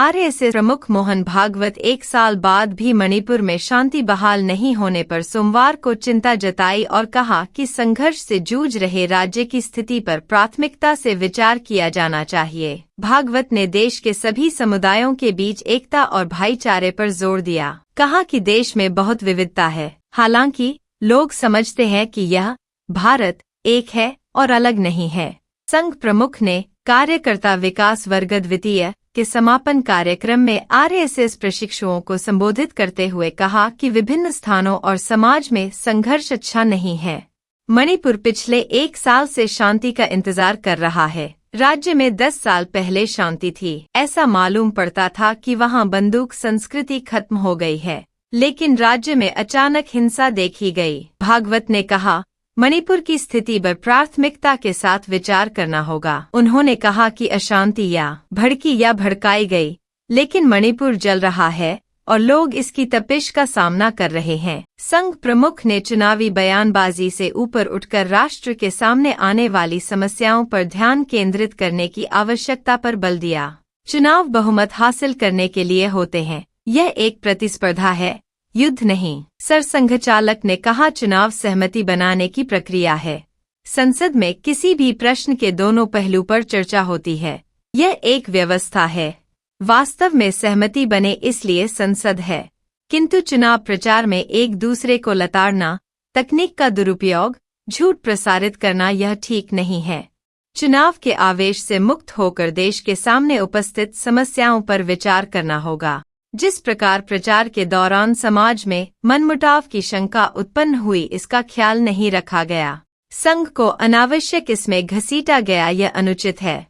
RSS प्रमुख मोहन भागवत 1 साल बाद भी मणिपुर में शांति बहाल नहीं होने पर सोमवार को चिंता जताई और कहा कि संघर्ष से जूझ रहे राज्य की स्थिति पर प्राथमिकता से विचार किया जाना चाहिए। भागवत ने देश के सभी समुदायों के बीच एकता और भाईचारे पर जोर दिया। कहा कि देश में बहुत विविधता है, हालांकि लोग समझते हैं कि यह भारत एक है और अलग नहीं है। संघ प्रमुख ने कार्यकर्ता विकास वर्ग द्वितीय के समापन कार्यक्रम में आरएसएस प्रशिक्षुओं को संबोधित करते हुए कहा कि विभिन्न स्थानों और समाज में संघर्ष अच्छा नहीं है। मणिपुर पिछले 1 साल से शांति का इंतजार कर रहा है। राज्य में 10 साल पहले शांति थी। ऐसा मालूम पड़ता था कि वहां बंदूक संस्कृति खत्म हो गई है, लेकिन राज्य में अचानक हिंसा देखी गई। भागवत ने कहा, मणिपुर की स्थिति पर प्राथमिकता के साथ विचार करना होगा। उन्होंने कहा कि अशांति या भड़की या भड़काई गई, लेकिन मणिपुर जल रहा है और लोग इसकी तपिश का सामना कर रहे हैं। संघ प्रमुख ने चुनावी बयानबाजी से ऊपर उठकर राष्ट्र के सामने आने वाली समस्याओं पर ध्यान केंद्रित करने की आवश्यकता पर बल दिया। चुनाव बहुमत हासिल करने के लिए होते हैं, यह एक प्रतिस्पर्धा है, युद्ध नहीं। सरसंघचालक ने कहा, चुनाव सहमति बनाने की प्रक्रिया है। संसद में किसी भी प्रश्न के दोनों पहलू पर चर्चा होती है। यह एक व्यवस्था है। वास्तव में सहमति बने इसलिए संसद है, किंतु चुनाव प्रचार में एक दूसरे को लताड़ना, तकनीक का दुरुपयोग, झूठ प्रसारित करना यह ठीक नहीं है। चुनाव के आवेश से मुक्त होकर देश के सामने उपस्थित समस्याओं पर विचार करना होगा। जिस प्रकार प्रचार के दौरान समाज में मनमुटाव की शंका उत्पन्न हुई, इसका ख्याल नहीं रखा गया। संघ को अनावश्यक इसमें घसीटा गया, यह अनुचित है।